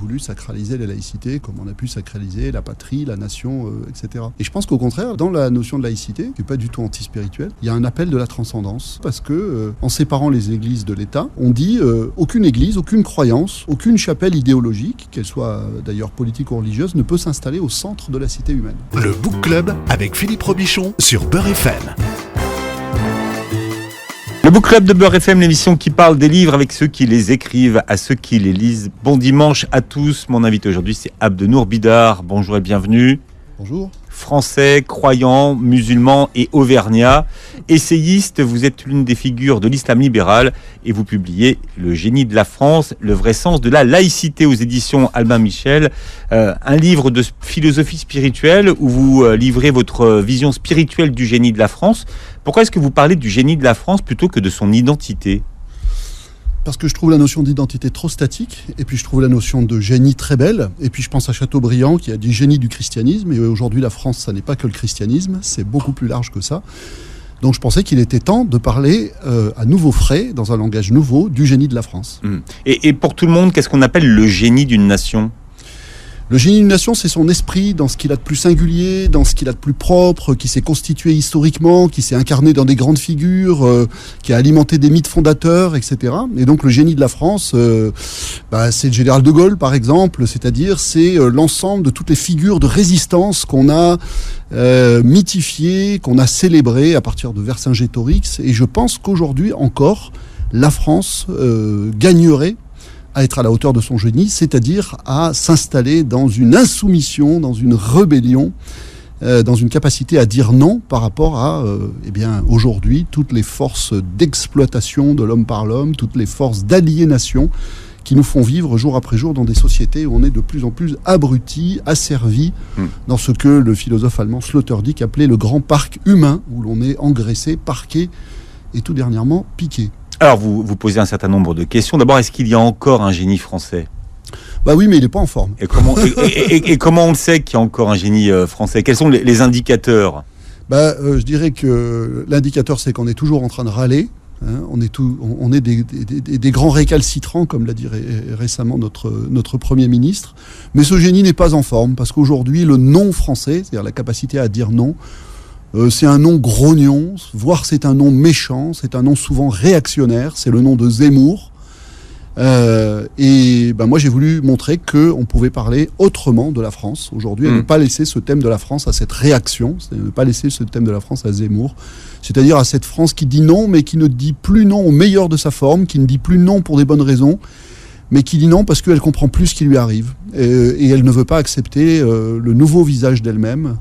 voulu sacraliser la laïcité comme on a pu sacraliser la patrie, la nation, etc. Et je pense qu'au contraire, dans la notion de laïcité, qui n'est pas du tout anti-spirituelle, il y a un appel de la transcendance. Parce que, en séparant les églises de l'État, on dit aucune église, aucune croyance, aucune chapelle idéologique, qu'elle soit d'ailleurs politique ou religieuse, ne peut s'installer au centre de la cité humaine. Le Book Club avec Philippe Robichon sur Beurre FM. Le Book Club de Beurre FM, l'émission qui parle des livres avec ceux qui les écrivent, à ceux qui les lisent. Bon dimanche à tous. Mon invité aujourd'hui, c'est Abdenour Bidar. Bonjour et bienvenue. Bonjour. Français, croyant, musulman et auvergnat. Essayiste, vous êtes l'une des figures de l'islam libéral et vous publiez Le génie de la France, le vrai sens de la laïcité aux éditions Albin Michel. Un livre de philosophie spirituelle où vous livrez votre vision spirituelle du génie de la France. Pourquoi est-ce que vous parlez du génie de la France plutôt que de son identité ? Parce que je trouve la notion d'identité trop statique, et puis je trouve la notion de génie très belle, et puis je pense à Chateaubriand qui a dit génie du christianisme, et aujourd'hui la France, ça n'est pas que le christianisme, c'est beaucoup plus large que ça. Donc je pensais qu'il était temps de parler à nouveau frais, dans un langage nouveau, du génie de la France. Et pour tout le monde, qu'est-ce qu'on appelle le génie d'une nation ? Le génie d'une nation, c'est son esprit dans ce qu'il a de plus singulier, dans ce qu'il a de plus propre, qui s'est constitué historiquement, qui s'est incarné dans des grandes figures, qui a alimenté des mythes fondateurs, etc. Et donc le génie de la France, c'est le général de Gaulle, par exemple, c'est-à-dire c'est l'ensemble de toutes les figures de résistance qu'on a mythifiées, qu'on a célébrées à partir de Vercingétorix. Et je pense qu'aujourd'hui encore, la France gagnerait à être à la hauteur de son génie, c'est-à-dire à s'installer dans une insoumission, dans une rébellion, dans une capacité à dire non par rapport à, aujourd'hui, toutes les forces d'exploitation de l'homme par l'homme, toutes les forces d'aliénation qui nous font vivre jour après jour dans des sociétés où on est de plus en plus abrutis, asservis dans ce que le philosophe allemand Sloterdijk appelait le grand parc humain, où l'on est engraissé, parqué et tout dernièrement piqué. Alors, vous posez un certain nombre de questions. D'abord, est-ce qu'il y a encore un génie français ? Bah oui, mais il n'est pas en forme. Et comment on le sait qu'il y a encore un génie français ? Quels sont les indicateurs ? Je dirais que l'indicateur, c'est qu'on est toujours en train de râler. On est des grands récalcitrants, comme l'a dit récemment notre Premier ministre. Mais ce génie n'est pas en forme, parce qu'aujourd'hui, le non français, c'est-à-dire la capacité à dire non, c'est un nom grognon, voire c'est un nom méchant, c'est un nom souvent réactionnaire, c'est le nom de Zemmour. Moi j'ai voulu montrer qu'on pouvait parler autrement de la France aujourd'hui, et ne pas laisser ce thème de la France à cette réaction, c'est-à-dire ne pas laisser ce thème de la France à Zemmour, c'est-à-dire à cette France qui dit non, mais qui ne dit plus non au meilleur de sa forme, qui ne dit plus non pour des bonnes raisons, mais qui dit non parce qu'elle comprend plus ce qui lui arrive, et elle ne veut pas accepter le nouveau visage d'elle-même,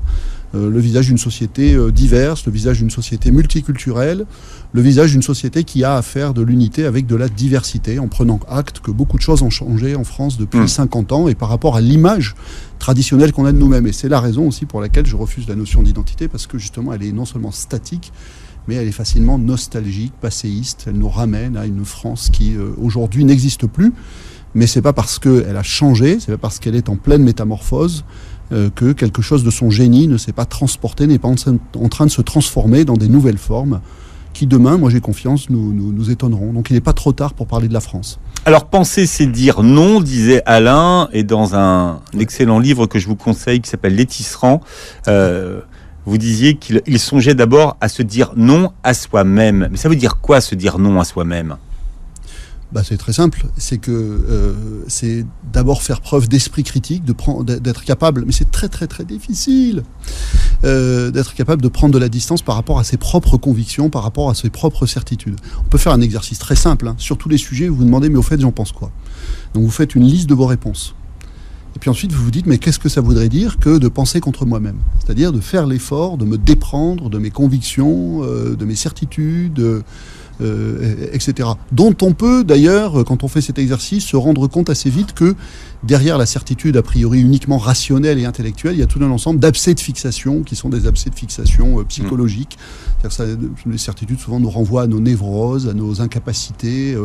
le visage d'une société diverse, le visage d'une société multiculturelle, le visage d'une société qui a à faire de l'unité avec de la diversité, en prenant acte que beaucoup de choses ont changé en France depuis 50 ans et par rapport à l'image traditionnelle qu'on a de nous-mêmes. Et c'est la raison aussi pour laquelle je refuse la notion d'identité, parce que justement elle est non seulement statique, mais elle est facilement nostalgique, passéiste. Elle nous ramène à une France qui aujourd'hui n'existe plus, mais c'est pas parce qu'elle a changé, c'est pas parce qu'elle est en pleine métamorphose que quelque chose de son génie ne s'est pas transporté, n'est pas en train de se transformer dans des nouvelles formes qui demain, moi j'ai confiance, nous étonneront. Donc il n'est pas trop tard pour parler de la France. Alors penser c'est dire non, disait Alain, et dans un excellent livre que je vous conseille qui s'appelle Les Tisserands, vous disiez qu'il songeait d'abord à se dire non à soi-même. Mais ça veut dire quoi se dire non à soi-même ? C'est très simple, c'est que c'est d'abord faire preuve d'esprit critique, d'être capable, mais c'est très très très difficile, d'être capable de prendre de la distance par rapport à ses propres convictions, par rapport à ses propres certitudes. On peut faire un exercice très simple, sur tous les sujets, vous vous demandez, mais au fait, j'en pense quoi ? Donc vous faites une liste de vos réponses. Et puis ensuite, vous vous dites, mais qu'est-ce que ça voudrait dire que de penser contre moi-même ? C'est-à-dire de faire l'effort, de me déprendre de mes convictions, de mes certitudes, etc. Dont on peut d'ailleurs, quand on fait cet exercice, se rendre compte assez vite que derrière la certitude a priori uniquement rationnelle et intellectuelle, il y a tout un ensemble d'abcès de fixation qui sont des abcès de fixation psychologiques. Les certitudes souvent nous renvoient à nos névroses, à nos incapacités,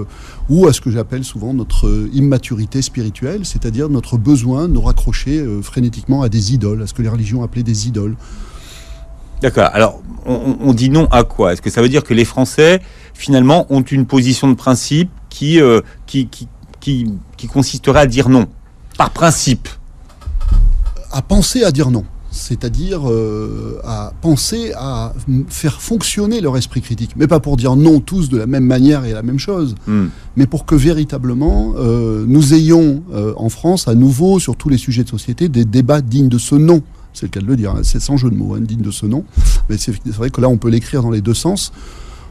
ou à ce que j'appelle souvent notre immaturité spirituelle, c'est-à-dire notre besoin de nous raccrocher frénétiquement à des idoles, à ce que les religions appelaient des idoles. D'accord. Alors, on dit non à quoi ? Est-ce que ça veut dire que les Français, finalement, ont une position de principe qui consisterait à dire non ? Par principe. À penser à dire non. C'est-à-dire à penser à faire fonctionner leur esprit critique. Mais pas pour dire non tous de la même manière et la même chose, mais pour que véritablement nous ayons en France à nouveau sur tous les sujets de société des débats dignes de ce nom. C'est le cas de le dire, hein. C'est sans jeu de mots, hein, digne de ce nom. Mais c'est vrai que là on peut l'écrire dans les deux sens,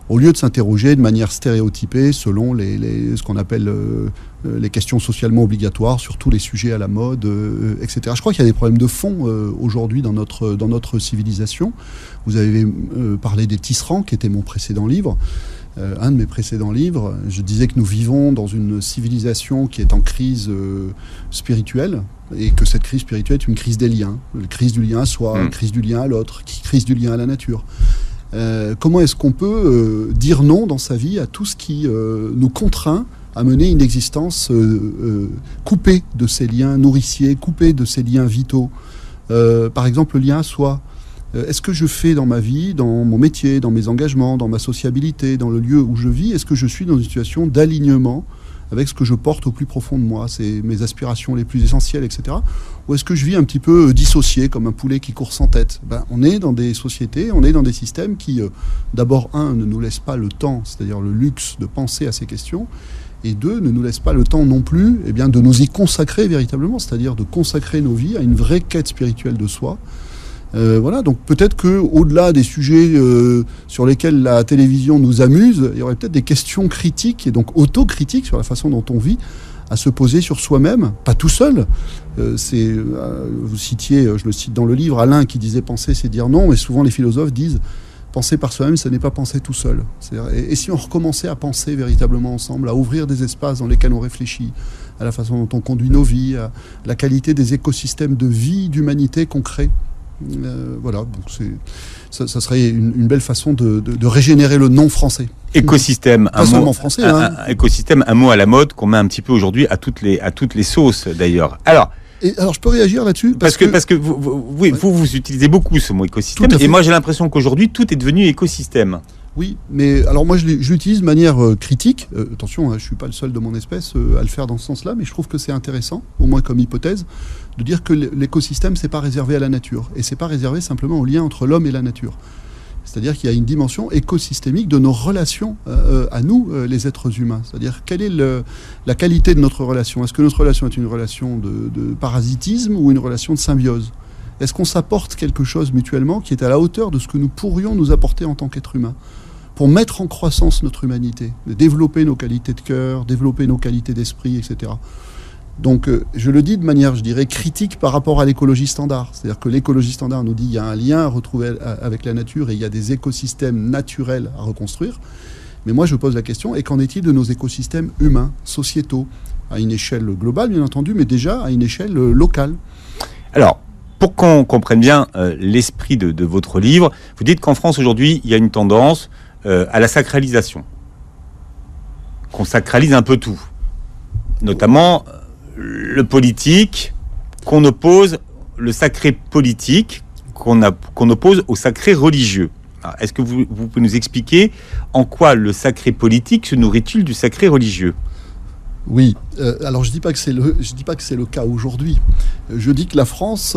au lieu de s'interroger de manière stéréotypée selon ce qu'on appelle les questions socialement obligatoires sur tous les sujets à la mode, etc. Je crois qu'il y a des problèmes de fond aujourd'hui dans notre civilisation. Vous avez parlé des tisserands, qui était mon précédent livre. Un de mes précédents livres, je disais que nous vivons dans une civilisation qui est en crise spirituelle, et que cette crise spirituelle est une crise des liens, une crise du lien à soi, une crise du lien à l'autre, crise du lien à la nature. Comment est-ce qu'on peut dire non dans sa vie à tout ce qui nous contraint à mener une existence coupée de ces liens nourriciers, coupée de ces liens vitaux. Par exemple, le lien à soi. Est-ce que je fais dans ma vie, dans mon métier, dans mes engagements, dans ma sociabilité, dans le lieu où je vis, est-ce que je suis dans une situation d'alignement avec ce que je porte au plus profond de moi, c'est mes aspirations les plus essentielles, etc. Ou est-ce que je vis un petit peu dissocié, comme un poulet qui court sans tête? On est dans des sociétés, on est dans des systèmes qui, d'abord, ne nous laissent pas le temps, c'est-à-dire le luxe de penser à ces questions, et deux, ne nous laissent pas le temps non plus de nous y consacrer véritablement, c'est-à-dire de consacrer nos vies à une vraie quête spirituelle de soi. Voilà, donc peut-être qu'au-delà des sujets sur lesquels la télévision nous amuse, il y aurait peut-être des questions critiques et donc autocritiques sur la façon dont on vit, à se poser sur soi-même, pas tout seul. Vous citiez, je le cite dans le livre, Alain qui disait penser c'est dire non, et souvent les philosophes disent penser par soi-même, ce n'est pas penser tout seul. Et si on recommençait à penser véritablement ensemble, à ouvrir des espaces dans lesquels on réfléchit, à la façon dont on conduit nos vies, à la qualité des écosystèmes de vie, d'humanité qu'on crée. Voilà, donc ça serait une belle façon de régénérer le non français. Écosystème, pas seulement français. Écosystème, un mot à la mode qu'on met un petit peu aujourd'hui à toutes les sauces d'ailleurs. Alors, je peux réagir là-dessus parce que vous utilisez beaucoup ce mot écosystème, et moi j'ai l'impression qu'aujourd'hui tout est devenu écosystème. Oui, mais alors moi je l'utilise de manière critique. Attention, je ne suis pas le seul de mon espèce à le faire dans ce sens-là, mais je trouve que c'est intéressant, au moins comme hypothèse, de dire que l'écosystème, c'est pas réservé à la nature. Et c'est pas réservé simplement au lien entre l'homme et la nature. C'est-à-dire qu'il y a une dimension écosystémique de nos relations à nous, les êtres humains. C'est-à-dire quelle est la qualité de notre relation? Est-ce que notre relation est une relation de parasitisme ou une relation de symbiose? Est-ce qu'on s'apporte quelque chose mutuellement qui est à la hauteur de ce que nous pourrions nous apporter en tant qu'être humain, pour mettre en croissance notre humanité, développer nos qualités de cœur, développer nos qualités d'esprit, etc. Donc, je le dis de manière, je dirais, critique par rapport à l'écologie standard. C'est-à-dire que l'écologie standard nous dit qu'il y a un lien à retrouver avec la nature et il y a des écosystèmes naturels à reconstruire. Mais moi, je pose la question, et qu'en est-il de nos écosystèmes humains, sociétaux, à une échelle globale, bien entendu, mais déjà à une échelle locale? Alors, pour qu'on comprenne bien l'esprit de votre livre, vous dites qu'en France, aujourd'hui, il y a une tendance à la sacralisation. Qu'on sacralise un peu tout. Notamment le politique, qu'on oppose, le sacré politique, qu'on oppose au sacré religieux. Alors, est-ce que vous pouvez nous expliquer en quoi le sacré politique se nourrit-il du sacré religieux ? Oui, alors je dis pas que c'est le cas aujourd'hui. Je dis que la France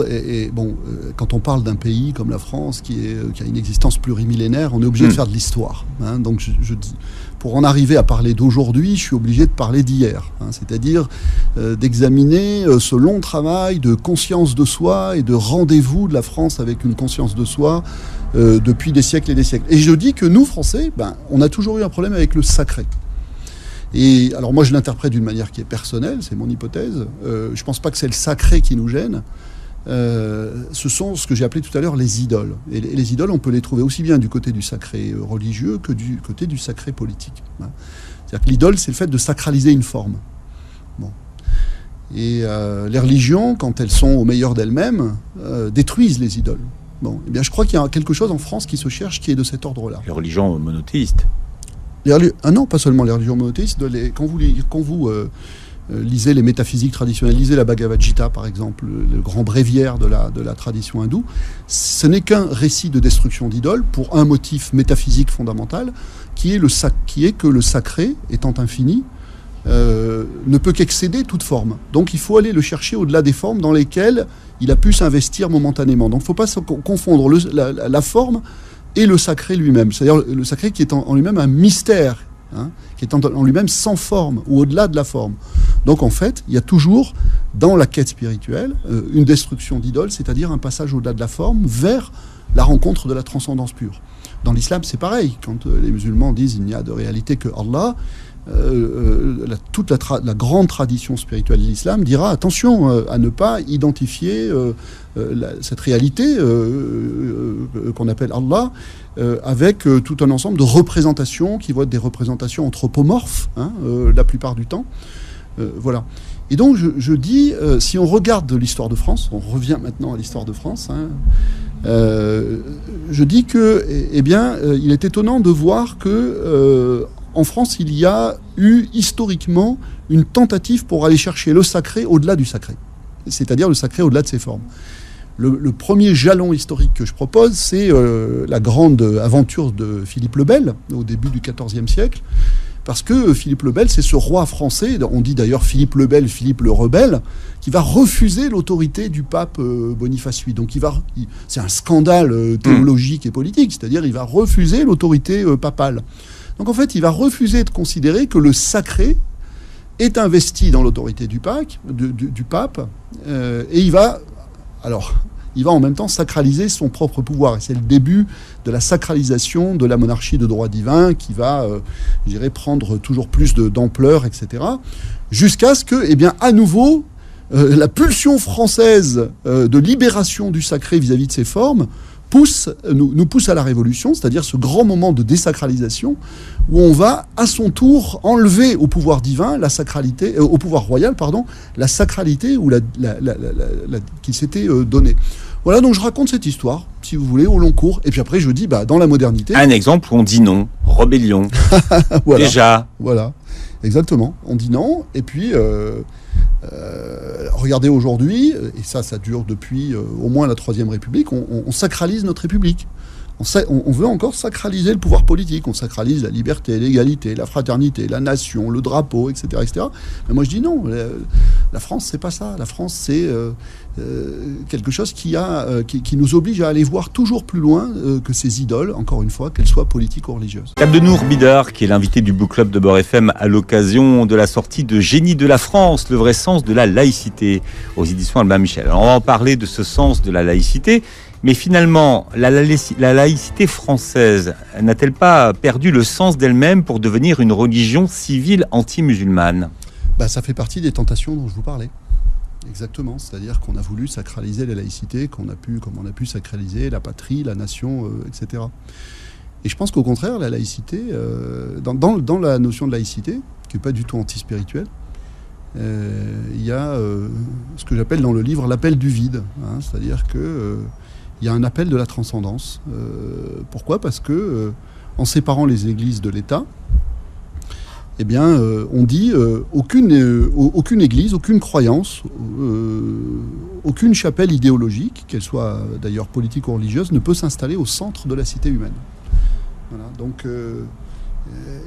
quand on parle d'un pays comme la France qui a une existence plurimillénaire, on est obligé de faire de l'histoire. Donc je dis, pour en arriver à parler d'aujourd'hui, je suis obligé de parler d'hier. C'est-à-dire d'examiner ce long travail de conscience de soi et de rendez-vous de la France avec une conscience de soi depuis des siècles et des siècles. Et je dis que nous, Français, on a toujours eu un problème avec le sacré. Et alors moi je l'interprète d'une manière qui est personnelle, c'est mon hypothèse. Je pense pas que c'est le sacré qui nous gêne. Ce sont ce que j'ai appelé tout à l'heure les idoles. Et les idoles, on peut les trouver aussi bien du côté du sacré religieux que du côté du sacré politique. C'est-à-dire que l'idole, c'est le fait de sacraliser une forme. Bon. Et les religions, quand elles sont au meilleur d'elles-mêmes, détruisent les idoles. Bon. Eh bien, je crois qu'il y a quelque chose en France qui se cherche qui est de cet ordre-là. Les religions monothéistes. Non, pas seulement les religions monothéistes. Quand vous lisez les métaphysiques traditionnelles, lisez la Bhagavad Gita par exemple, le grand bréviaire de la tradition hindoue, ce n'est qu'un récit de destruction d'idoles pour un motif métaphysique fondamental qui est que le sacré, étant infini, ne peut qu'excéder toute forme. Donc il faut aller le chercher au-delà des formes dans lesquelles il a pu s'investir momentanément. Donc il ne faut pas confondre la forme et le sacré lui-même. C'est-à-dire le sacré qui est en lui-même un mystère, qui est en lui-même sans forme ou au-delà de la forme. Donc en fait, il y a toujours dans la quête spirituelle une destruction d'idoles, c'est-à-dire un passage au-delà de la forme vers la rencontre de la transcendance pure. Dans l'islam, c'est pareil. Quand les musulmans disent il n'y a de réalité que Allah, toute la grande tradition spirituelle de l'islam dira attention à ne pas identifier cette réalité qu'on appelle Allah avec tout un ensemble de représentations qui vont être des représentations anthropomorphes la plupart du temps. Voilà. Et donc je dis, si on regarde l'histoire de France, on revient maintenant à l'histoire de France, je dis que, il est étonnant de voir que en France, il y a eu historiquement une tentative pour aller chercher le sacré au-delà du sacré, c'est-à-dire le sacré au-delà de ses formes. Le premier jalon historique que je propose, c'est la grande aventure de Philippe le Bel au début du XIVe siècle, parce que Philippe le Bel, c'est ce roi français, on dit d'ailleurs Philippe le Bel, Philippe le rebelle, qui va refuser l'autorité du pape Boniface VIII. Donc c'est un scandale théologique et politique, c'est-à-dire il va refuser l'autorité papale. Donc en fait, il va refuser de considérer que le sacré est investi dans l'autorité du pape, et il va en même temps sacraliser son propre pouvoir. Et c'est le début de la sacralisation de la monarchie de droit divin qui va, prendre toujours plus d'ampleur, etc. Jusqu'à ce que, à nouveau, la pulsion française de libération du sacré vis-à-vis de ses formes nous pousse à la Révolution, c'est-à-dire ce grand moment de désacralisation où on va à son tour enlever au pouvoir divin la sacralité, au pouvoir royal, la sacralité qui s'était donnée. Voilà, donc je raconte cette histoire, si vous voulez, au long cours, et puis après je dis, dans la modernité... Un exemple où on dit non, rébellion, voilà, déjà. Voilà, exactement, on dit non, et puis... regardez aujourd'hui, et ça dure depuis au moins la Troisième République, on sacralise notre République. On veut encore sacraliser le pouvoir politique, on sacralise la liberté, l'égalité, la fraternité, la nation, le drapeau, etc. etc. Mais moi je dis non, la France c'est pas ça. La France c'est quelque chose qui nous oblige à aller voir toujours plus loin que ces idoles, encore une fois, qu'elles soient politiques ou religieuses. Abdenour Bidar, qui est l'invité du Book Club de Beurre FM à l'occasion de la sortie de Génie de la France, le vrai sens de la laïcité, aux éditions Albin Michel. Alors on va en parler de ce sens de la laïcité. Mais finalement, la laïcité française n'a-t-elle pas perdu le sens d'elle-même pour devenir une religion civile anti-musulmane ? Ça fait partie des tentations dont je vous parlais. Exactement. C'est-à-dire qu'on a voulu sacraliser la laïcité, comme on a pu sacraliser la patrie, la nation, etc. Et je pense qu'au contraire, la laïcité, dans la notion de laïcité, qui n'est pas du tout anti-spirituelle, il y a ce que j'appelle dans le livre l'appel du vide. C'est-à-dire que... il y a un appel de la transcendance. Pourquoi ? Parce que, en séparant les églises de l'État, on dit aucune église, aucune croyance, aucune chapelle idéologique, qu'elle soit d'ailleurs politique ou religieuse, ne peut s'installer au centre de la cité humaine. Voilà, donc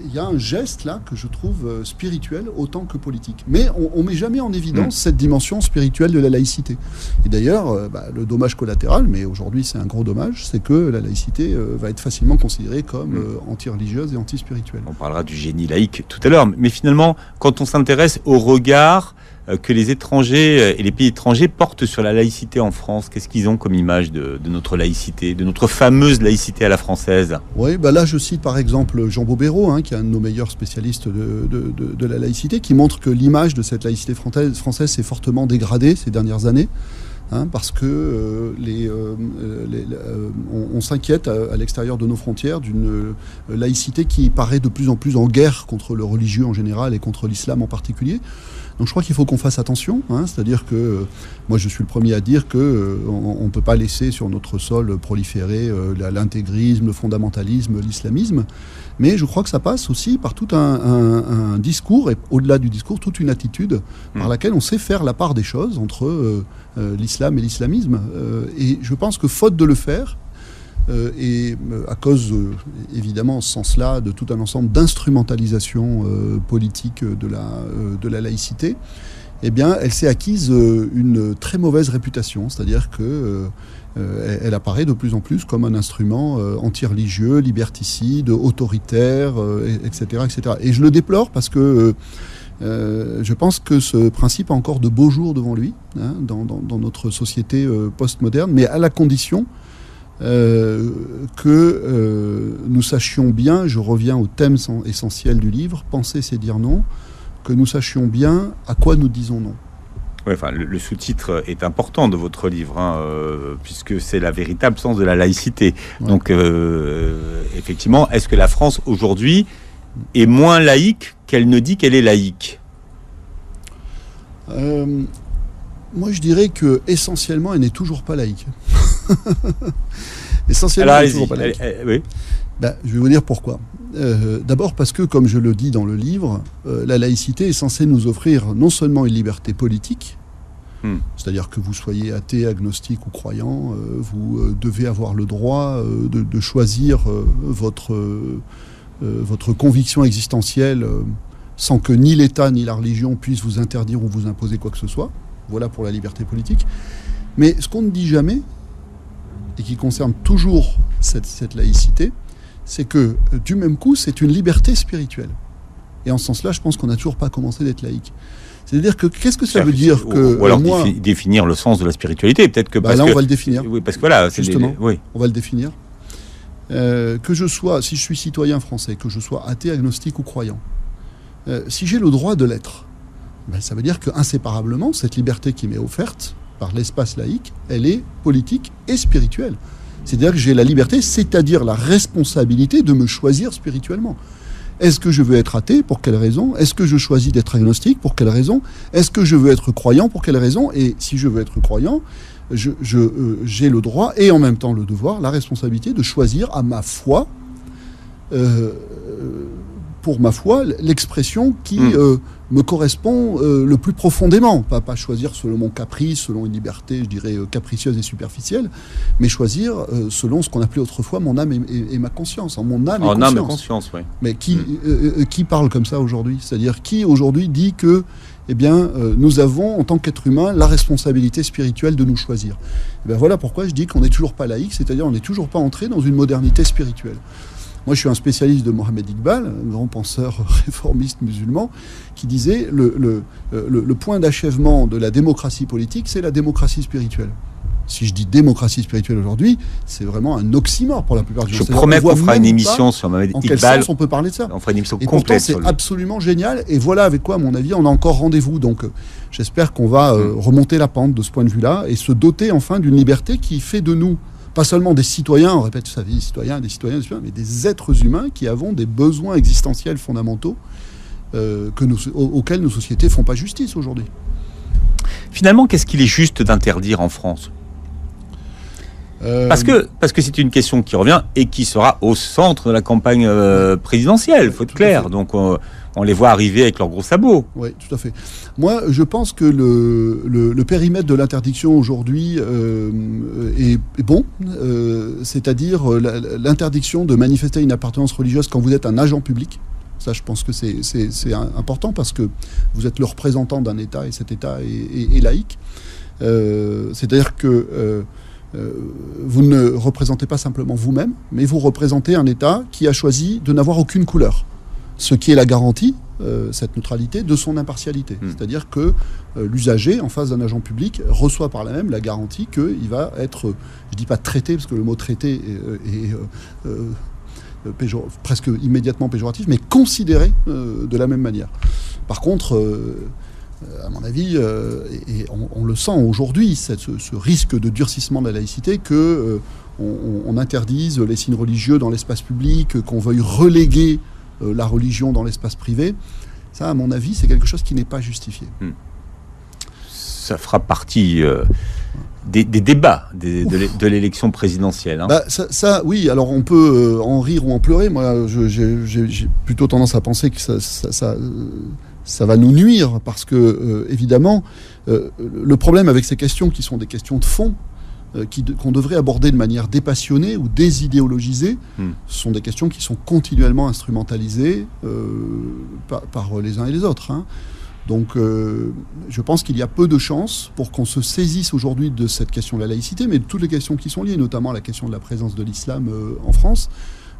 il y a un geste là que je trouve spirituel autant que politique. Mais on met jamais en évidence cette dimension spirituelle de la laïcité. Et d'ailleurs, le dommage collatéral, mais aujourd'hui c'est un gros dommage, c'est que la laïcité va être facilement considérée comme anti-religieuse et anti-spirituelle. On parlera du génie laïque tout à l'heure. Mais finalement, quand on s'intéresse au regard que les étrangers et les pays étrangers portent sur la laïcité en France, qu'est-ce qu'ils ont comme image de notre laïcité, de notre fameuse laïcité à la française ? Oui, là je cite par exemple Jean Bobéro, qui est un de nos meilleurs spécialistes de la laïcité, qui montre que l'image de cette laïcité française s'est fortement dégradée ces dernières années. Parce que on s'inquiète à l'extérieur de nos frontières d'une laïcité qui paraît de plus en plus en guerre contre le religieux en général et contre l'islam en particulier. Donc je crois qu'il faut qu'on fasse attention, c'est-à-dire que moi je suis le premier à dire que on peut pas laisser sur notre sol proliférer l'intégrisme, le fondamentalisme, l'islamisme, mais je crois que ça passe aussi par tout un discours, et au-delà du discours, toute une attitude par laquelle on sait faire la part des choses entre l'islam et l'islamisme. Et je pense que faute de le faire, et à cause, évidemment, en ce sens-là, de tout un ensemble d'instrumentalisation politique de la laïcité, eh bien, elle s'est acquise une très mauvaise réputation, c'est-à-dire que elle apparaît de plus en plus comme un instrument anti-religieux, liberticide, autoritaire, etc., etc. Et je le déplore parce que je pense que ce principe a encore de beaux jours devant lui, hein, dans notre société postmoderne, mais à la condition que nous sachions bien, je reviens au thème essentiel du livre, penser c'est dire non, que nous sachions bien à quoi nous disons non. Ouais, enfin, le sous-titre est important de votre livre, hein, puisque c'est la véritable sens de la laïcité. Ouais. Donc, effectivement, est-ce que la France, aujourd'hui, est moins laïque qu'elle ne dit qu'elle est laïque ? Moi, je dirais que essentiellement, elle n'est toujours pas laïque. Essentiellement, alors, elle n'est toujours pas laïque. Oui. Je vais vous dire pourquoi. D'abord parce que, comme je le dis dans le livre, la laïcité est censée nous offrir non seulement une liberté politique, c'est-à-dire que vous soyez athée, agnostique ou croyant, vous devez avoir le droit de choisir votre conviction existentielle sans que ni l'État ni la religion puissent vous interdire ou vous imposer quoi que ce soit. Voilà pour la liberté politique. Mais ce qu'on ne dit jamais, et qui concerne toujours cette laïcité, c'est que, du même coup, c'est une liberté spirituelle. Et en ce sens-là, je pense qu'on n'a toujours pas commencé d'être laïque. C'est-à-dire que, qu'est-ce que ça veut dire que... Ou alors définir le sens de la spiritualité, peut-être que... Là, on va le définir. Oui, parce que voilà... Justement, oui. On va le définir. Que je sois, si je suis citoyen français, que je sois athée, agnostique ou croyant, si j'ai le droit de l'être, ça veut dire qu'inséparablement, cette liberté qui m'est offerte par l'espace laïque, elle est politique et spirituelle. C'est-à-dire que j'ai la liberté, c'est-à-dire la responsabilité de me choisir spirituellement. Est-ce que je veux être athée ? Pour quelle raison ? Est-ce que je choisis d'être agnostique ? Pour quelle raison ? Est-ce que je veux être croyant ? Pour quelle raison ? Et si je veux être croyant, j'ai le droit et en même temps le devoir, la responsabilité de choisir à ma foi, pour ma foi, l'expression qui me correspond le plus profondément. Pas choisir selon mon caprice, selon une liberté, je dirais, capricieuse et superficielle, mais choisir selon ce qu'on appelait autrefois mon âme et ma conscience. Mon âme et conscience. Âme et conscience, oui. Mais qui parle comme ça aujourd'hui ? C'est-à-dire qui aujourd'hui dit que nous avons, en tant qu'être humain, la responsabilité spirituelle de nous choisir. Et voilà pourquoi je dis qu'on n'est toujours pas laïque, c'est-à-dire on n'est toujours pas entré dans une modernité spirituelle. Moi, je suis un spécialiste de Mohamed Iqbal, un grand penseur réformiste musulman, qui disait le point d'achèvement de la démocratie politique, c'est la démocratie spirituelle. Si je dis démocratie spirituelle aujourd'hui, c'est vraiment un oxymore pour la plupart des gens. Je promets qu'on fera une émission sur Mohamed Iqbal. En quel sens on peut parler de ça ? On fera une émission complète. Et pourtant, c'est absolument génial. Et voilà avec quoi, à mon avis, on a encore rendez-vous. Donc, j'espère qu'on va remonter la pente de ce point de vue-là et se doter enfin d'une liberté qui fait de nous pas seulement des citoyens, on répète ça, des citoyens, mais des êtres humains qui avons des besoins existentiels fondamentaux auxquels nos sociétés ne font pas justice aujourd'hui. Finalement, qu'est-ce qu'il est juste d'interdire en France ? Parce que c'est une question qui revient et qui sera au centre de la campagne présidentielle, faut être clair. Donc on les voit arriver avec leurs gros sabots. Oui, tout à fait. Moi, je pense que le périmètre de l'interdiction aujourd'hui est bon, c'est-à-dire l'interdiction de manifester une appartenance religieuse quand vous êtes un agent public. Ça, je pense que c'est important parce que vous êtes le représentant d'un État et cet État est laïque. C'est-à-dire que vous ne représentez pas simplement vous-même, mais vous représentez un État qui a choisi de n'avoir aucune couleur. Ce qui est la garantie, cette neutralité, de son impartialité. C'est-à-dire que l'usager, en face d'un agent public, reçoit par là même la garantie qu'il va être, je ne dis pas traité, parce que le mot traité est presque immédiatement péjoratif, mais considéré de la même manière. Par contre, à mon avis, et on le sent aujourd'hui, ce risque de durcissement de la laïcité, qu'on interdise les signes religieux dans l'espace public, qu'on veuille reléguer la religion dans l'espace privé, ça, à mon avis, c'est quelque chose qui n'est pas justifié. Ça fera partie des débats de l'élection présidentielle. Hein. Ça, oui, alors on peut en rire ou en pleurer. Moi, j'ai plutôt tendance à penser que ça va nous nuire, parce que, évidemment, le problème avec ces questions, qui sont des questions de fond, qu'on devrait aborder de manière dépassionnée ou désidéologisée, sont des questions qui sont continuellement instrumentalisées par les uns et les autres. Hein. Donc je pense qu'il y a peu de chances pour qu'on se saisisse aujourd'hui de cette question de la laïcité, mais de toutes les questions qui sont liées, notamment la question de la présence de l'islam en France,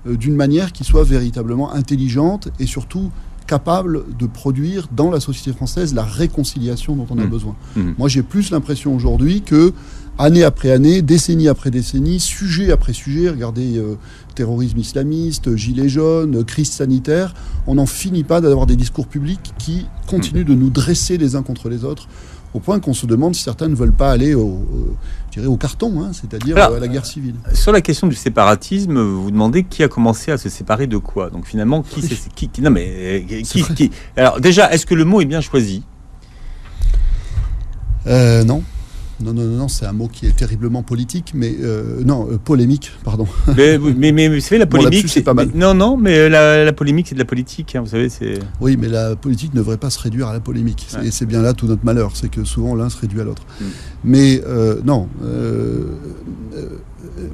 d'une manière qui soit véritablement intelligente et surtout capable de produire dans la société française la réconciliation dont on a besoin. Moi, j'ai plus l'impression aujourd'hui que, année après année, décennie après décennie, sujet après sujet, regardez terrorisme islamiste, gilets jaunes, crise sanitaire, on n'en finit pas d'avoir des discours publics qui continuent de nous dresser les uns contre les autres, au point qu'on se demande si certains ne veulent pas aller au carton, hein, c'est-à-dire à la guerre civile. Sur la question du séparatisme, vous vous demandez qui a commencé à se séparer de quoi. Donc finalement, qui Alors déjà, est-ce que le mot est bien choisi ? Non. Non, c'est un mot qui est terriblement politique, mais polémique, pardon. Mais vous savez, la polémique, bon, c'est pas mal. Non, mais la polémique, c'est de la politique, hein, vous savez, c'est... Oui, mais la politique ne devrait pas se réduire à la polémique. Et c'est bien là tout notre malheur, c'est que souvent l'un se réduit à l'autre. Mais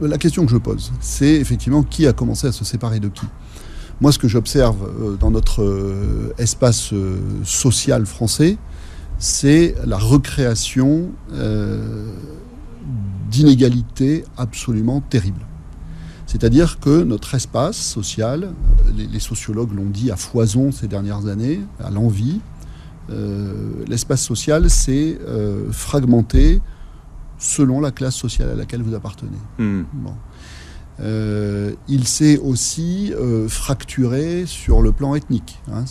la question que je pose, c'est effectivement qui a commencé à se séparer de qui. Moi, ce que j'observe dans notre espace social français, c'est la recréation d'inégalités absolument terribles. C'est-à-dire que notre espace social, les sociologues l'ont dit à foison ces dernières années, à l'envi, l'espace social s'est fragmenté selon la classe sociale à laquelle vous appartenez. Bon. Il s'est aussi fracturé sur le plan ethnique. Hein,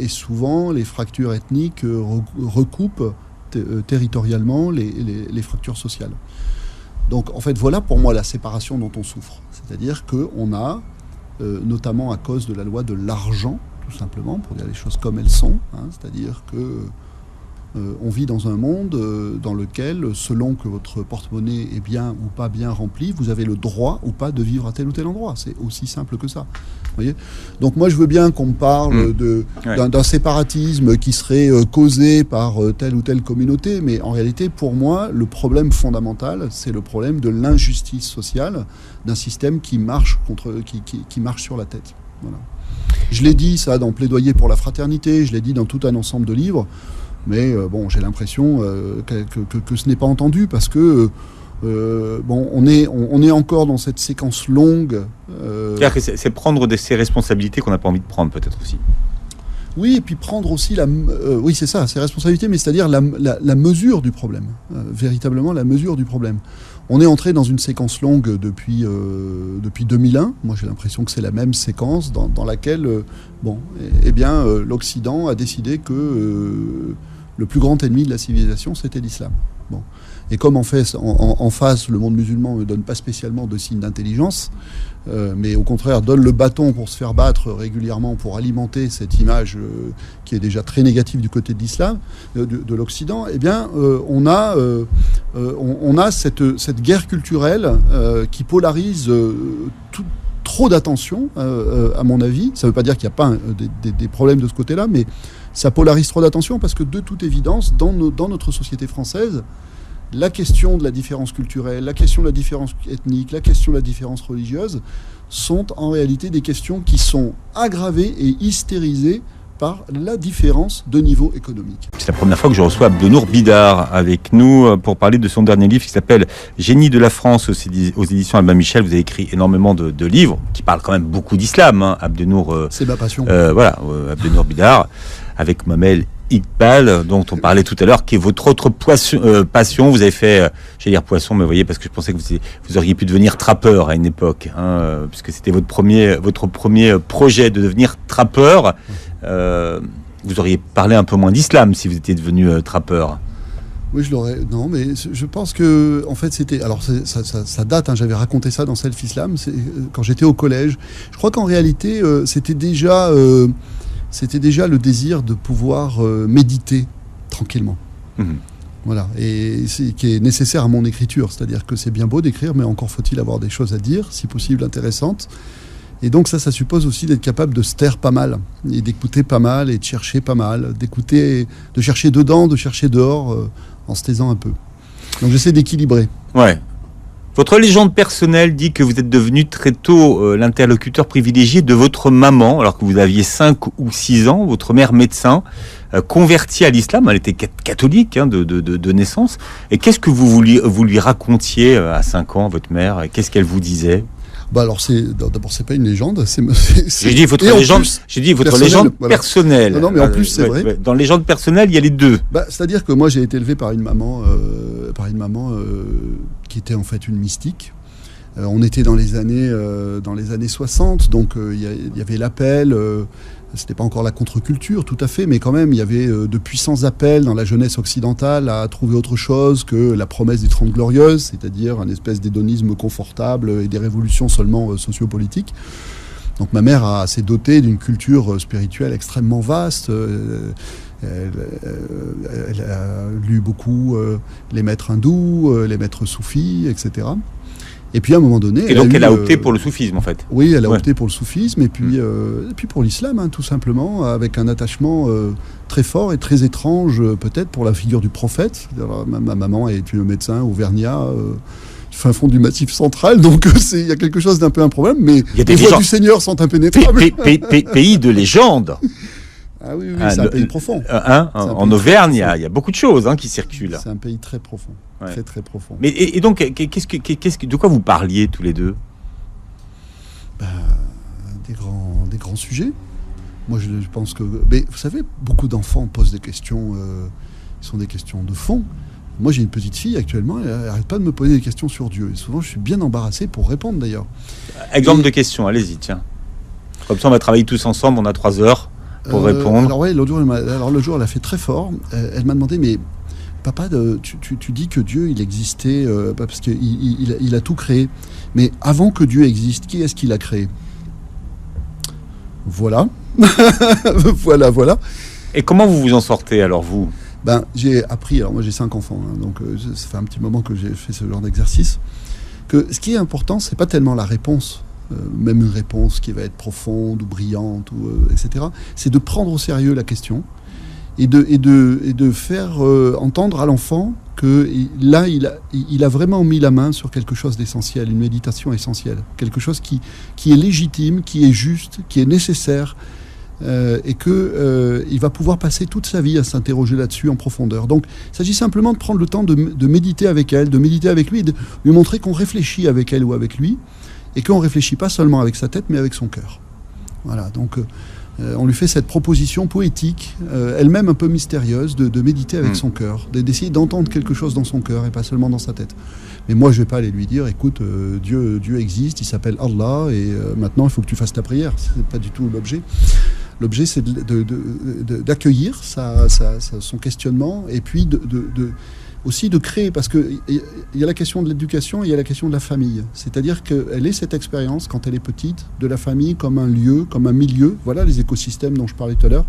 et souvent, les fractures ethniques recoupent territorialement les fractures sociales. Donc, en fait, voilà pour moi la séparation dont on souffre. C'est-à-dire qu'on a, notamment à cause de la loi de l'argent, tout simplement, pour dire les choses comme elles sont, hein, c'est-à-dire que on vit dans un monde dans lequel, selon que votre porte-monnaie est bien ou pas bien rempli, vous avez le droit ou pas de vivre à tel ou tel endroit. C'est aussi simple que ça. Vous voyez ? Donc moi, je veux bien qu'on me parle d'un séparatisme qui serait causé par telle ou telle communauté, mais en réalité, pour moi, le problème fondamental, c'est le problème de l'injustice sociale d'un système qui marche sur la tête. Voilà. Je l'ai dit, ça, dans Plaidoyer pour la fraternité, je l'ai dit dans tout un ensemble de livres. Mais j'ai l'impression que ce n'est pas entendu parce que on est encore dans cette séquence longue. C'est-à-dire que c'est prendre ces responsabilités qu'on n'a pas envie de prendre, peut-être aussi. Oui, et puis prendre aussi oui, c'est ça, ces responsabilités, mais c'est-à-dire la mesure du problème, véritablement la mesure du problème. On est entré dans une séquence longue depuis 2001. Moi, j'ai l'impression que c'est la même séquence dans laquelle, l'Occident a décidé que le plus grand ennemi de la civilisation, c'était l'islam. Bon. Et comme en face, le monde musulman ne donne pas spécialement de signe d'intelligence, mais au contraire donne le bâton pour se faire battre régulièrement, pour alimenter cette image qui est déjà très négative du côté de l'islam, de l'Occident, eh bien, on a cette guerre culturelle qui polarise trop d'attention, à mon avis. Ça ne veut pas dire qu'il n'y a pas des problèmes de ce côté-là, mais ça polarise trop d'attention parce que, de toute évidence, dans notre société française, la question de la différence culturelle, la question de la différence ethnique, la question de la différence religieuse sont en réalité des questions qui sont aggravées et hystérisées par la différence de niveau économique. C'est la première fois que je reçois Abdenour Bidar avec nous pour parler de son dernier livre qui s'appelle Génie de la France aux éditions Albin Michel. Vous avez écrit énormément de livres qui parlent quand même beaucoup d'islam, hein, Abdenour. C'est ma passion. Abdenour Bidar avec Mamel Iqbal, dont on parlait tout à l'heure, qui est votre autre passion. Vous avez fait, j'allais dire poisson, mais vous voyez, parce que je pensais que vous auriez pu devenir trappeur à une époque, hein, puisque c'était votre premier projet de devenir trappeur. Vous auriez parlé un peu moins d'islam si vous étiez devenu trappeur. Oui, je l'aurais. Non, mais je pense que, en fait, c'était. Alors, ça date. Hein, j'avais raconté ça dans Self Islam. Quand j'étais au collège. Je crois qu'en réalité, c'était déjà le désir de pouvoir méditer tranquillement. Voilà, et qui est nécessaire à mon écriture. C'est-à-dire que c'est bien beau d'écrire, mais encore faut-il avoir des choses à dire, si possible intéressantes. Et donc ça suppose aussi d'être capable de se taire pas mal, et d'écouter pas mal, et de chercher pas mal, de chercher dedans, de chercher dehors, en se taisant un peu. Donc j'essaie d'équilibrer. Ouais. Votre légende personnelle dit que vous êtes devenu très tôt l'interlocuteur privilégié de votre maman, alors que vous aviez 5 ou 6 ans, votre mère médecin, convertie à l'islam. Elle était catholique de naissance. Et qu'est-ce que vous lui racontiez à 5 ans, votre mère, et qu'est-ce qu'elle vous disait? Bah alors d'abord c'est pas une légende, J'ai dit votre légende, voilà. Personnelle. Non mais en plus c'est vrai. Dans légende personnelle, il y a les deux. Bah, c'est-à-dire que moi j'ai été élevé par une maman qui était en fait une mystique. On était dans les années 60, donc il y avait l'appel. C'était pas encore la contre-culture, tout à fait, mais quand même, il y avait de puissants appels dans la jeunesse occidentale à trouver autre chose que la promesse des 30 glorieuses, c'est-à-dire un espèce d'hédonisme confortable et des révolutions seulement sociopolitiques. Donc ma mère s'est dotée d'une culture spirituelle extrêmement vaste. Elle a lu beaucoup les maîtres hindous, les maîtres soufis, etc. Et puis à un moment donné... elle a opté pour le soufisme en fait. Oui, elle a opté pour le soufisme et puis pour l'islam, hein, tout simplement, avec un attachement très fort et très étrange peut-être pour la figure du prophète. Alors, ma maman est une médecin auvergnat, fin fond du Massif central, donc il y a quelque chose d'un peu improbable, mais les voies du Seigneur sont impénétrables. Pays de légende. Ah oui, c'est un pays profond. En Auvergne, il y a beaucoup de choses qui circulent. C'est un pays très profond, très très profond. Mais et donc, de quoi vous parliez tous les deux? Des grands sujets. Moi, je pense que... Mais vous savez, beaucoup d'enfants posent des questions, qui sont des questions de fond. Moi, j'ai une petite fille actuellement, elle n'arrête pas de me poser des questions sur Dieu. Et souvent, je suis bien embarrassé pour répondre d'ailleurs. Exemple de question, allez-y, tiens. Comme ça, on va travailler tous ensemble, on a 3 heures. Pour répondre. Alors ouais, le jour, elle a fait très fort. Elle m'a demandé, mais papa, tu dis que Dieu, il existait parce qu'il a tout créé. Mais avant que Dieu existe, qui est-ce qu'il a créé? Voilà. voilà. Et comment vous vous en sortez alors, vous? J'ai appris, alors moi j'ai 5 enfants, donc ça fait un petit moment que j'ai fait ce genre d'exercice, que ce qui est important, c'est pas tellement la réponse, même une réponse qui va être profonde ou brillante, etc. C'est de prendre au sérieux la question et de faire entendre à l'enfant que là, il a vraiment mis la main sur quelque chose d'essentiel, une méditation essentielle, quelque chose qui est légitime, qui est juste, qui est nécessaire, et qu'il va pouvoir passer toute sa vie à s'interroger là-dessus en profondeur. Donc, il s'agit simplement de prendre le temps de méditer avec elle, de méditer avec lui, et de lui montrer qu'on réfléchit avec elle ou avec lui, et qu'on ne réfléchit pas seulement avec sa tête, mais avec son cœur. Voilà, donc on lui fait cette proposition poétique, elle-même un peu mystérieuse, de méditer avec son cœur, d'essayer d'entendre quelque chose dans son cœur et pas seulement dans sa tête. Mais moi, je ne vais pas aller lui dire, écoute, Dieu existe, il s'appelle Allah, et maintenant, il faut que tu fasses ta prière. Ce n'est pas du tout l'objet. L'objet, c'est d'accueillir son questionnement, et puis aussi de créer, parce qu'il y a la question de l'éducation et il y a la question de la famille. C'est-à-dire qu'elle ait cette expérience, quand elle est petite, de la famille comme un lieu, comme un milieu, voilà les écosystèmes dont je parlais tout à l'heure,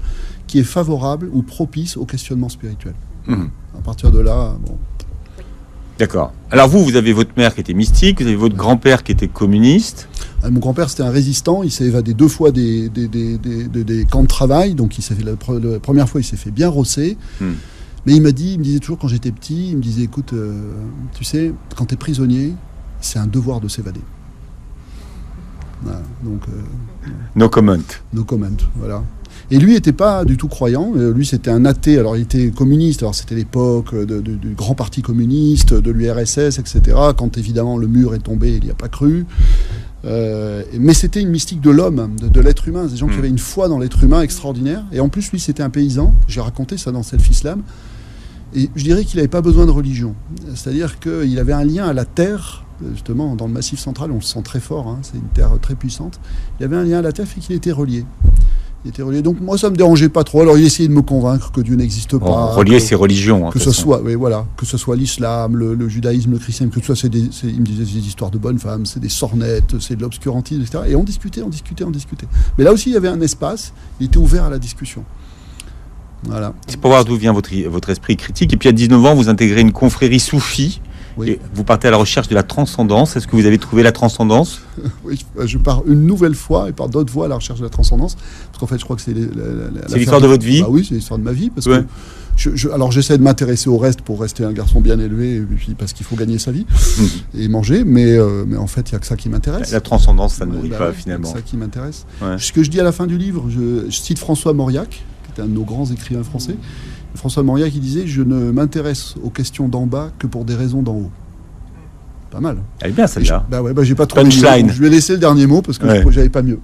qui est favorable ou propice au questionnement spirituel. À partir de là, bon... D'accord. Alors vous avez votre mère qui était mystique, vous avez votre grand-père qui était communiste. Mon grand-père, c'était un résistant, il s'est évadé 2 fois des camps de travail, donc il s'est fait, la première fois, il s'est fait bien rosser. Mais il me disait toujours quand j'étais petit, il me disait, écoute, tu sais, quand tu es prisonnier, c'est un devoir de s'évader. Voilà, donc... no comment. No comment, voilà. Et lui n'était pas du tout croyant, lui c'était un athée, alors il était communiste, alors c'était l'époque du grand parti communiste, de l'URSS, etc. Quand évidemment le mur est tombé, il n'y a pas cru. Mais c'était une mystique de l'homme, de l'être humain, des gens qui avaient une foi dans l'être humain extraordinaire. Et en plus, lui, c'était un paysan. J'ai raconté ça dans Self-Islam. Et je dirais qu'il n'avait pas besoin de religion. C'est-à-dire qu'il avait un lien à la terre, justement, dans le Massif central, on le sent très fort, c'est une terre très puissante. Il avait un lien à la terre, fait qu'il était relié. Donc moi, ça ne me dérangeait pas trop. Alors il essayait de me convaincre que Dieu n'existe pas. Relier ses religions. Que ce soit l'islam, le judaïsme, le christianisme, que ce soit, il me disait, c'est des histoires de bonnes femmes, c'est des sornettes, c'est de l'obscurantisme, etc. Et on discutait. Mais là aussi, il y avait un espace, il était ouvert à la discussion. Voilà. C'est pour voir d'où vient votre esprit critique. Et puis à 19 ans, vous intégrez une confrérie soufie. Oui. Et vous partez à la recherche de la transcendance. Est-ce que vous avez trouvé la transcendance ? Oui, je pars une nouvelle fois et par d'autres voies à la recherche de la transcendance. Parce qu'en fait, je crois que c'est l'histoire de votre vie. Bah oui, c'est l'histoire de ma vie. Parce Ouais. que alors j'essaie de m'intéresser au reste pour rester un garçon bien élevé, et puis parce qu'il faut gagner sa vie et manger. Mais en fait, il n'y a que ça qui m'intéresse. La transcendance, ça ne nourrit Bah pas ouais, finalement. C'est ça qui m'intéresse. Ouais. Ce que je dis à la fin du livre, je cite François Mauriac, qui était un de nos grands écrivains français. François Mauriac, il disait « Je ne m'intéresse aux questions d'en bas que pour des raisons d'en haut ». Pas mal. Elle est bien celle-là. J'ai pas trop Punchline. mieux. Je vais laisser le dernier mot parce que j'avais pas mieux.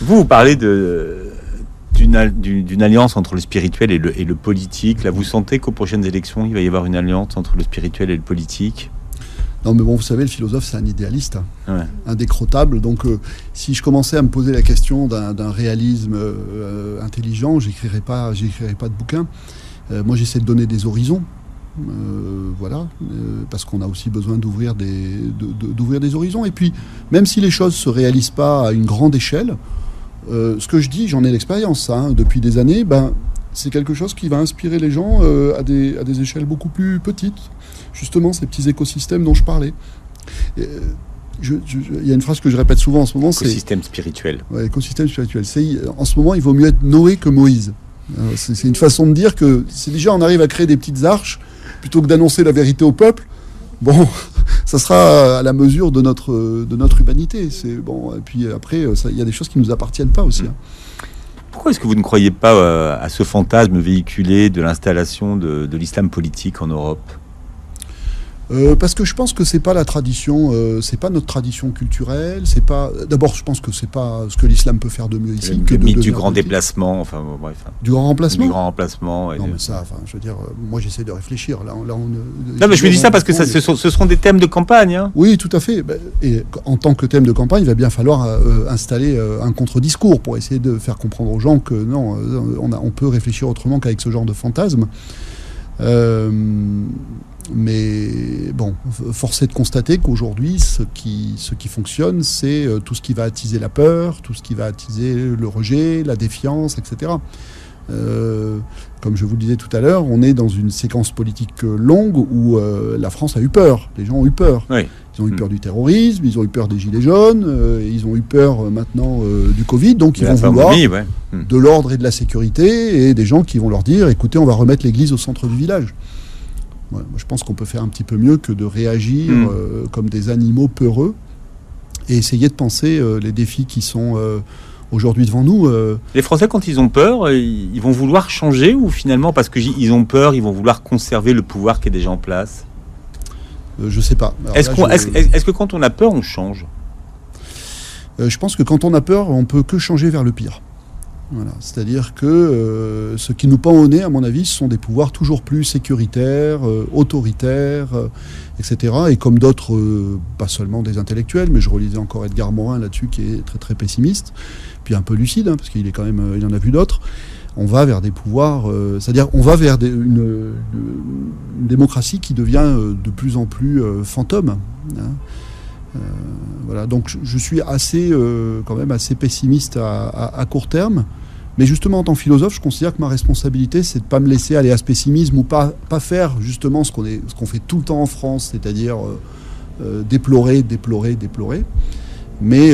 Vous parlez d'une alliance entre le spirituel et le politique. Là, vous sentez qu'aux prochaines élections, il va y avoir une alliance entre le spirituel et le politique ? Non, mais bon, vous savez, le philosophe, c'est un idéaliste, Ouais. indécrottable. Donc, si je commençais à me poser la question d'un réalisme intelligent, j'écrirais pas de bouquin. Moi, j'essaie de donner des horizons. Parce qu'on a aussi besoin d'ouvrir des horizons. Et puis, même si les choses se réalisent pas à une grande échelle, ce que je dis, j'en ai l'expérience depuis des années, c'est quelque chose qui va inspirer les gens à des échelles beaucoup plus petites. Justement, ces petits écosystèmes dont je parlais. Il y a une phrase que je répète souvent en ce moment, Écosystème spirituel. Ouais, écosystème spirituel. En ce moment, il vaut mieux être Noé que Moïse. C'est une façon de dire que si déjà on arrive à créer des petites arches, plutôt que d'annoncer la vérité au peuple, bon, ça sera à la mesure de notre humanité. Et puis après, il y a des choses qui ne nous appartiennent pas aussi. Pourquoi est-ce que vous ne croyez pas à ce fantasme véhiculé de l'installation de l'islam politique en Europe ? Parce que je pense que c'est pas la tradition, c'est pas notre tradition culturelle. C'est pas. D'abord, je pense que c'est pas ce que l'islam peut faire de mieux ici. Le mythe du grand déplacement, enfin bref. Du grand remplacement. Du grand remplacement. Non, mais ça, je veux dire, moi j'essaie de réfléchir. Non, mais je me dis ça parce que ce seront des thèmes de campagne. Hein. Oui, tout à fait. Et en tant que thème de campagne, il va bien falloir installer un contre-discours pour essayer de faire comprendre aux gens que non, on peut réfléchir autrement qu'avec ce genre de fantasme. Mais bon, force est de constater qu'aujourd'hui, ce qui fonctionne, c'est tout ce qui va attiser la peur, tout ce qui va attiser le rejet, la défiance, etc. Comme je vous le disais tout à l'heure, on est dans une séquence politique longue où la France a eu peur. Les gens ont eu peur. Oui. Ils ont eu peur du terrorisme, ils ont eu peur des gilets jaunes, ils ont eu peur maintenant du Covid. Donc ils vont vouloir de l'ordre et de la sécurité et des gens qui vont leur dire, écoutez, on va remettre l'église au centre du village. Ouais, moi, je pense qu'on peut faire un petit peu mieux que de réagir comme des animaux peureux et essayer de penser les défis qui sont aujourd'hui devant nous. Les Français, quand ils ont peur, ils vont vouloir changer ou finalement, parce qu'ils ont peur, ils vont vouloir conserver le pouvoir qui est déjà en place ? Je sais pas. Alors Est-ce que quand on a peur, on change ? Je pense que quand on a peur, on peut que changer vers le pire. Voilà. C'est-à-dire que ce qui nous pend au nez, à mon avis, ce sont des pouvoirs toujours plus sécuritaires, autoritaires, etc. Et comme d'autres, pas seulement des intellectuels, mais je relisais encore Edgar Morin là-dessus, qui est très très pessimiste, puis un peu lucide, parce qu'il est quand même, il en a vu d'autres. On va vers des pouvoirs, c'est-à-dire on va vers une démocratie qui devient de plus en plus fantôme. Voilà, donc je suis quand même assez pessimiste à court terme. Mais justement, en tant que philosophe, je considère que ma responsabilité, c'est de ne pas me laisser aller à ce pessimisme ou pas faire justement ce qu'on fait tout le temps en France, c'est-à-dire déplorer, mais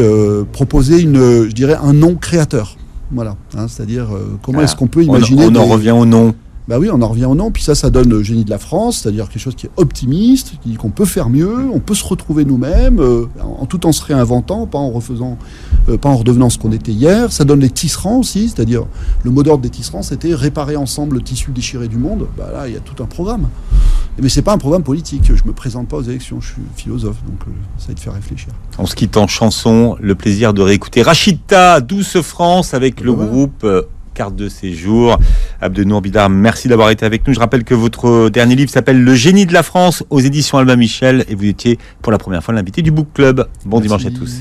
proposer je dirais un non créateur. Voilà, c'est-à-dire comment est-ce qu'on peut imaginer... On en revient au non. Bah oui, on en revient au non, puis ça donne le génie de la France, c'est-à-dire quelque chose qui est optimiste, qui dit qu'on peut faire mieux, on peut se retrouver nous-mêmes, tout en se réinventant, pas en redevenant ce qu'on était hier. Ça donne les tisserands aussi, c'est-à-dire le mot d'ordre des tisserands, c'était réparer ensemble le tissu déchiré du monde. Bah là, il y a tout un programme. Mais c'est pas un programme politique, je me présente pas aux élections, je suis philosophe, donc ça va te faire réfléchir. On se quitte en chanson, le plaisir de réécouter Rachita, Douce France, avec le groupe... Carte de séjour. Abdenour Bidar, merci d'avoir été avec nous. Je rappelle que votre dernier livre s'appelle Le génie de la France aux éditions Albin Michel et vous étiez pour la première fois l'invité du Book Club. Bon dimanche à tous.